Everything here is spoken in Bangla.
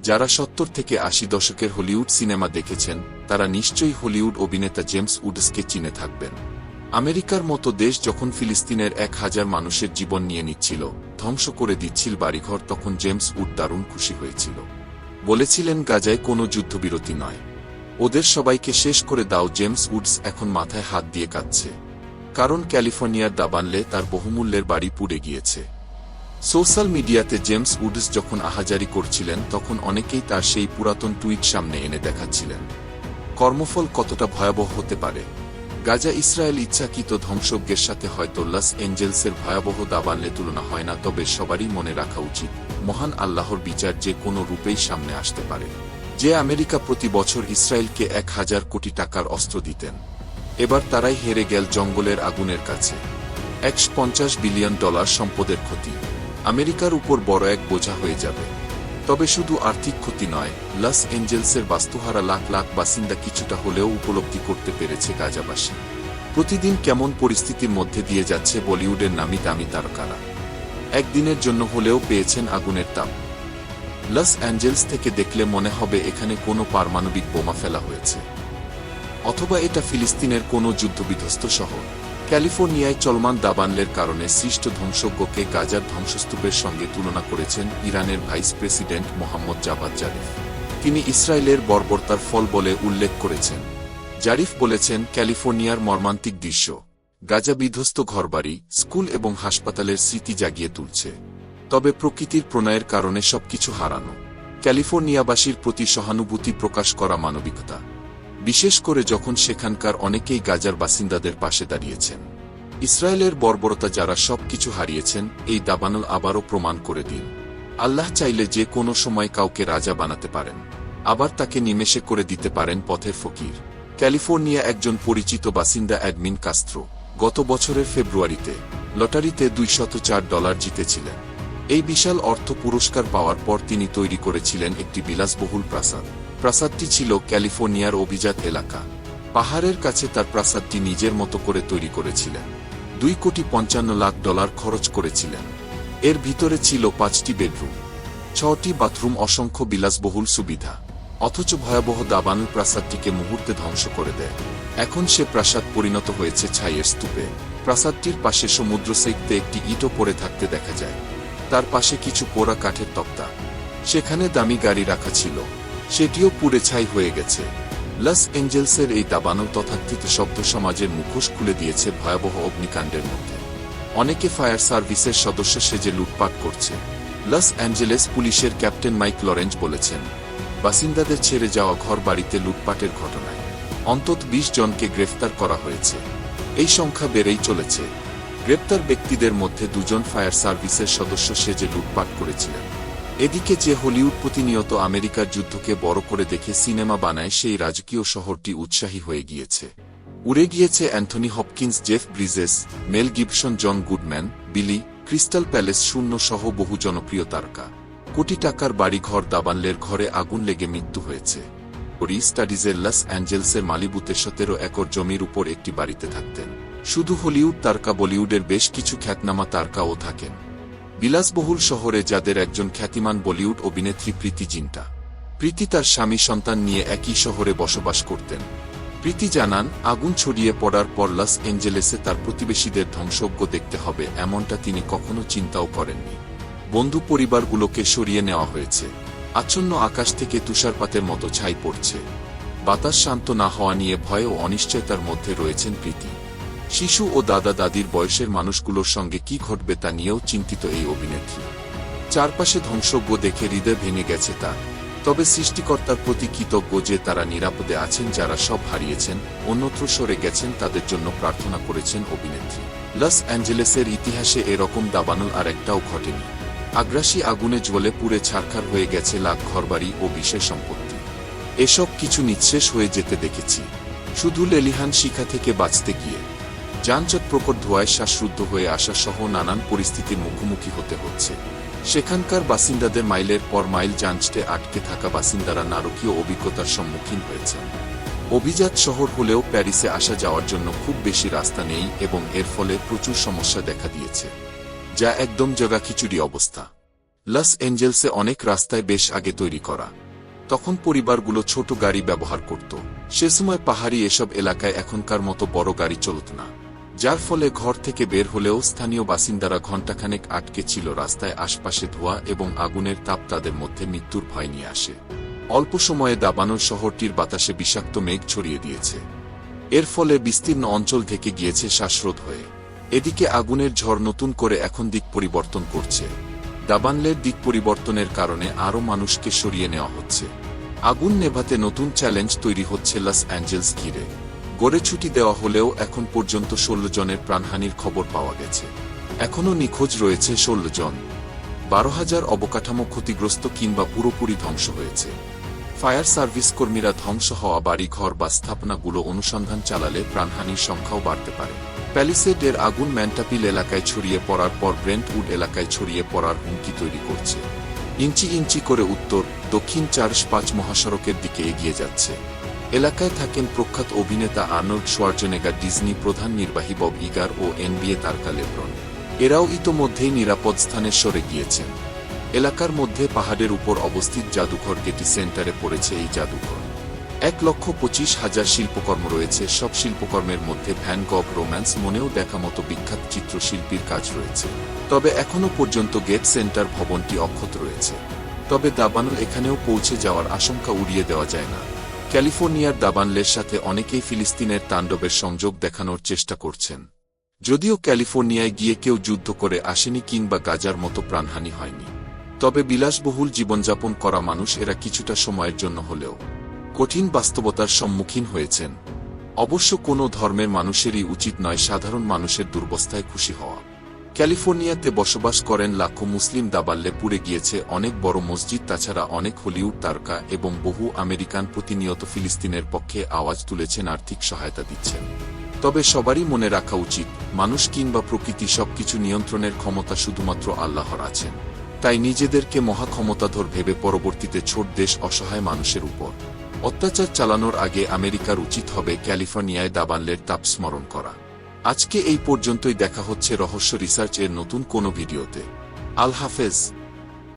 যারা ৭০ থেকে ৮০ দশকের হলিউড সিনেমা দেখেছেন তারা নিশ্চয়ই হলিউড অভিনেতা জেমস উডসকে চিনে থাকবেন। আমেরিকার মতো দেশ যখন ফিলিস্তিনের ১,০০০ মানুষের জীবন নিয়ে নিচ্ছিল, ধ্বংস করে দিচ্ছিল বাড়িঘর, তখন জেমস উড দারুণ খুশি হয়েছিল। বলেছিলেন গাজায় কোনো যুদ্ধবিরতি নয়, ওদের সবাইকে শেষ করে দাও। জেমস উডস এখন মাথায় হাত দিয়ে কাঁদছে, কারণ ক্যালিফোর্নিয়ার দাবানলে তার বহুমূল্যের বাড়ি পুড়ে গিয়েছে। সোশ্যাল মিডিয়াতে জেমস উডস যখন আহাজারি করছিলেন তখন অনেকেই তার সেই পুরাতন টুইট সামনে এনে দেখাচ্ছিলেন। কর্মফল কতটা ভয়াবহ হতে পারে। গাজা ইসরায়েল ইচ্ছাকৃত ধ্বংসযজ্ঞের সাথে হয়তো লস অ্যাঞ্জেলসের ভয়াবহ দাবানলে তুলনা হয় না, তবে সবারই মনে রাখা উচিত মহান আল্লাহর বিচার যে কোনো রূপেই সামনে আসতে পারে। যে আমেরিকা প্রতি বছর ইসরায়েলকে ১,০০০ কোটি টাকার অস্ত্র দিতেন, এবার তারাই হেরে গেল জঙ্গলের আগুনের কাছে। $150 বিলিয়ন সম্পদের ক্ষতি আমেরিকার উপর বড় এক বোঝা হয়ে যাবে। তবে শুধু আর্থিক ক্ষতি নয়, লস অ্যাঞ্জেলসের বাস্তুহারা লাখ লাখ বাসিন্দা কিছুটা হলেও উপলব্ধি করতে পেরেছে গাজাবাসী প্রতিদিন কেমন পরিস্থিতির মধ্যে দিয়ে যাচ্ছে বলিউডের নামি দামি তারকারা। একদিনের জন্য হলেও পেয়েছেন আগুনের তাপ। লস অ্যাঞ্জেলস থেকে দেখলে মনে হবে এখানে কোনো পারমাণবিক বোমা ফেলা হয়েছে, অথবা এটা ফিলিস্তিনের কোনো যুদ্ধবিধ্বস্ত শহর। ক্যালিফোর্নিয়ায় চলমান দাবানলের কারণে সৃষ্ট ধ্বংসযজ্ঞকে গাজার ধ্বংসস্তূপের সঙ্গে তুলনা করেছেন ইরানের ভাইস প্রেসিডেন্ট মোহাম্মদ জাভাদ জারিফ। তিনি ইসরায়েলের বর্বরতার ফল বলে উল্লেখ করেছেন। জারিফ বলেছেন, ক্যালিফোর্নিয়ার মর্মান্তিক দৃশ্য গাজা বিধ্বস্ত ঘরবাড়ি, স্কুল এবং হাসপাতালের স্মৃতি জাগিয়ে তুলছে। তবে প্রকৃতির প্রণয়ের কারণে সবকিছু হারানো। ক্যালিফোর্নিয়াবাসীর প্রতি সহানুভূতি প্রকাশ করা মানবিকতা, বিশেষ করে যখন সেখানকার অনেকেই গাজার বাসিন্দাদের পাশে দাঁড়িয়েছেন। ইসরায়েলের বর্বরতা যারা সবকিছু হারিয়েছেন, এই দাবানল আবারও প্রমাণ করে দিন আল্লাহ চাইলে যে কোনো সময় কাউকে রাজা বানাতে পারেন, আবার তাকে নিমেষে করে দিতে পারেন পথের ফকির। ক্যালিফোর্নিয়া একজন পরিচিত বাসিন্দা অ্যাডমিন কাস্ত্রো গত বছরের ফেব্রুয়ারিতে লটারিতে $204 জিতেছিলেন। এই বিশাল অর্থ পুরস্কার পাওয়ার পর তিনি তৈরি করেছিলেন একটি বিলাসবহুল প্রাসাদ। প্রাসাদটি ছিল ক্যালিফোর্নিয়ার অভিজাত এলাকা। পাহাড়ের কাছে তার প্রাসাদটি নিজের মতো করে তৈরি করেছিলেন। $2,55,00,000 খরচ করেছিলেন। এর ভিতরে ছিল 5টি বেডরুম, 6টি বাথরুম, অসংখ্য বিলাসবহুল সুবিধা। অথচ ভয়াবহ দাবানল প্রাসাদটিকে মুহূর্তে ধ্বংস করে দেয়। এখন সে প্রাসাদ পরিণত হয়েছে ছাইয়ের স্তূপে। প্রাসাদটির পাশে সমুদ্র সৈকতে একটি ইটও পড়ে থাকতে দেখা যায়। তার পাশে কিছু পোড়া কাঠের তক্তা, সেখানে দামি গাড়ি রাখা ছিল, সেটিও পুড়ে ছাই হয়ে গেছে। লস অ্যাঞ্জেলসের এই দাবানল তথাকথিত শব্দ সমাজের মুখোশ খুলে দিয়েছে ভয়াবহ অগ্নিকাণ্ডের মধ্যে। অনেকে ফায়ার সার্ভিসের সদস্য সেজে লুটপাট করছে। লস অ্যাঞ্জেলেস পুলিশের ক্যাপ্টেন মাইক লরেঞ্জ বলেছেন, বাসিন্দাদের ছেড়ে যাওয়া ঘর বাড়িতে লুটপাটের ঘটনায় অন্তত 20 জনকে গ্রেফতার করা হয়েছে। এই সংখ্যা বেড়েই চলেছে। গ্রেপ্তার ব্যক্তিদের মধ্যে 2 জন ফায়ার সার্ভিসের সদস্য সেজে লুটপাট করেছিলেন। এদিকে যে হলিউড প্রতিনিয়ত আমেরিকার যুদ্ধকে বড় করে দেখে সিনেমা বানায়, সেই রাজকীয় শহরটি উৎসাহী হয়ে গিয়েছে। উড়ে গিয়েছে Anthony Hopkins, Jeff Bridges, Mel Gibson, John Goodman, Billy Crystal palace শূন্য সহ বহু জনপ্রিয় তারকা। কোটি টাকার বাড়িঘর দাবানলের ঘরে আগুন লেগে মৃত্যু হয়েছে। স্টাডিজের লস অ্যাঞ্জেলসের মালিবুতে 17 একর জমির উপর একটি বাড়িতে থাকতেন। শুধু হলিউড তারকা, বলিউডের বেশ কিছু খ্যাতনামা তারকাও থাকেন। বিলাসবহুল শহরে যাদের একজন খ্যাতিমান বলিউড অভিনেত্রী প্রীতি জিন্টা। প্রীতি তার স্বামী সন্তান নিয়ে একই শহরে বসবাস করতেন। প্রীতি জানান, আগুন ছড়িয়ে পড়ার পর লস অ্যাঞ্জেলেসে তার প্রতিবেশীদের ধ্বংসযজ্ঞ দেখতে হবে এমনটা তিনি কখনো চিন্তাও করেননি। বন্ধু পরিবারগুলোকে সরিয়ে নেওয়া হয়েছে। আচ্ছন্ন আকাশ থেকে তুষারপাতের মতো ছাই পড়ছে। বাতাস শান্ত না হওয়া নিয়ে ভয় ও অনিশ্চয়তার মধ্যে রয়েছেন প্রীতি। শিশু ও দাদা দাদির বয়সের মানুষগুলোর সঙ্গে কি ঘটবে তা নিয়েও চিন্তিত এই অভিনেত্রী। চারপাশে ধ্বংসযজ্ঞ দেখে হৃদয় ভেঙে গেছে তার। তবে সৃষ্টিকর্তার প্রতি কৃতজ্ঞ যে তারা নিরাপদে আছেন। যারা সব হারিয়েছেন, অন্যত্র সরে গেছেন, তাদের জন্য প্রার্থনা করেছেন অভিনেত্রী। লস অ্যাঞ্জেলেসের ইতিহাসে এরকম দাবানল আর একটাও ঘটেনি। আগ্রাসী আগুনে জ্বলে পুড়ে ছারখার হয়ে গেছে লাখ ঘরবাড়ি ও বিষয় সম্পত্তি। এসব কিছু নিঃশেষ হয়ে যেতে দেখেছি শুধু লেলিহান শিখা থেকে বাঁচতে গিয়ে। যানজট, প্রকট ধোঁয়ায় শ্বাসরুদ্ধ হয়ে আসা সহ নানান পরিস্থিতির মুখোমুখি হতে হচ্ছে। সেখানকার বাসিন্দাদের মাইলের পর মাইল যানজটে আটকে থাকা বাসিন্দারা নারকীয় অভিজ্ঞতার সম্মুখীন হয়েছেন। অভিজাত শহর হলেও প্যারিসে আসা যাওয়ার জন্য খুব বেশি রাস্তা নেই এবং এর ফলে প্রচুর সমস্যা দেখা দিয়েছে, যা একদম জগাখিচুড়ি অবস্থা। লস অ্যাঞ্জেলসে অনেক রাস্তায় বেশ আগে তৈরি করা। তখন পরিবারগুলো ছোট গাড়ি ব্যবহার করত। সে সময় পাহাড়ি এসব এলাকায় এখনকার মতো বড় গাড়ি চলত না, যার ফলে ঘর থেকে বের হলেও স্থানীয় বাসিন্দারা ঘণ্টাখানেক আটকে ছিল রাস্তায়। আশপাশে ধোঁয়া এবং আগুনের তাপ তাদের মধ্যে মৃত্যুর ভয় নিয়ে আসে। অল্প সময়ে দাবানোর শহরটির বাতাসে বিষাক্ত মেঘ ছড়িয়ে দিয়েছে। এর ফলে বিস্তীর্ণ অঞ্চল ঢেকে গিয়েছে শ্বাসরোধ হয়ে। এদিকে আগুনের ঝড় নতুন করে এখন দিক পরিবর্তন করছে। দাবানলের দিক পরিবর্তনের কারণে আরও মানুষকে সরিয়ে নেওয়া হচ্ছে। আগুন নেভাতে নতুন চ্যালেঞ্জ তৈরি হচ্ছে লস অ্যাঞ্জেলস ঘিরে। গড়ে ছুটি দেওয়া হলেও এখন পর্যন্ত 16 জনের প্রাণহানির খবর পাওয়া গেছে। এখনও নিখোঁজ রয়েছে 16 জন। 12,000 অবকাঠামো ক্ষতিগ্রস্ত কিংবা পুরোপুরি ধ্বংস হয়েছে। ফায়ার সার্ভিস কর্মীরা ধ্বংস হওয়া বাড়িঘর বা স্থাপনাগুলো অনুসন্ধান চালালে প্রাণহানির সংখ্যাও বাড়তে পারে। প্যালিসেডের আগুন ম্যান্টাপিল এলাকায় ছড়িয়ে পড়ার পর ব্রেন্টউড এলাকায় ছড়িয়ে পড়ার হুমকি তৈরি করছে। ইঞ্চি ইঞ্চি করে উত্তর দক্ষিণ 4-5 মহাসড়কের দিকে এগিয়ে যাচ্ছে। এলাকায় থাকেন প্রখ্যাত অভিনেতা আর্নল্ড শোয়ার্জনেগার, ডিজনি প্রধান নির্বাহী বব ইগার ও NBA তারকা লেব্রন। এরাও ইতোমধ্যেই নিরাপদ স্থানে সরে গিয়েছেন। এলাকার মধ্যে পাহাড়ের উপর অবস্থিত জাদুঘর গেটি সেন্টারে পড়েছে এই জাদুঘর। 1,25,000 শিল্পকর্ম রয়েছে। সব শিল্পকর্মের মধ্যে ভ্যান গগ রোম্যান্স মনেও দেখা মতো বিখ্যাত চিত্রশিল্পীর কাজ রয়েছে। তবে এখনও পর্যন্ত গেট সেন্টার ভবনটি অক্ষত রয়েছে। তবে দাবানল এখানেও পৌঁছে যাওয়ার আশঙ্কা উড়িয়ে দেওয়া যায় না। ক্যালিফোর্নিয়ার দাবানলের সাথে অনেকেই ফিলিস্তিনের তাণ্ডবের সংযোগ দেখানোর চেষ্টা করছেন। যদিও ক্যালিফোর্নিয়ায় গিয়ে কেউ যুদ্ধ করে আসেনি কিংবা গাজার মতো প্রাণহানি হয়নি, তবে বিলাসবহুল জীবনযাপন করা মানুষ এরা কিছুটা সময়ের জন্য হলেও কঠিন বাস্তবতার সম্মুখীন হয়েছেন। অবশ্য কোনো ধর্মের মানুষেরই উচিত নয় সাধারণ মানুষের দুর্বস্থায় খুশি হওয়া। ক্যালিফোর্নিয়াতে বসবাস করেন লাখো মুসলিম। দাবানলে পুড়ে গিয়েছে অনেক বড় মসজিদ। তাছাড়া অনেক হলিউড তারকা এবং বহু আমেরিকান প্রতিনিয়ত ফিলিস্তিনের পক্ষে আওয়াজ তুলেছেন, আর্থিক সহায়তা দিচ্ছেন। তবে সবারই মনে রাখা উচিত, মানুষ কিংবা প্রকৃতি সবকিছু নিয়ন্ত্রণের ক্ষমতা শুধুমাত্র আল্লাহর আছেন। তাই নিজেদেরকে মহাক্ষমতাধর ভেবে পরবর্তীতে ছোট দেশ অসহায় মানুষের উপর অত্যাচার চালানোর আগে আমেরিকার উচিত হবে ক্যালিফোর্নিয়ায় দাবানলের তাপ স্মরণ করা। আজকে এই পর্যন্তই। দেখা হচ্ছে রহস্য রিসার্চ এর নতুন কোনো ভিডিওতে। আল হাফেজ।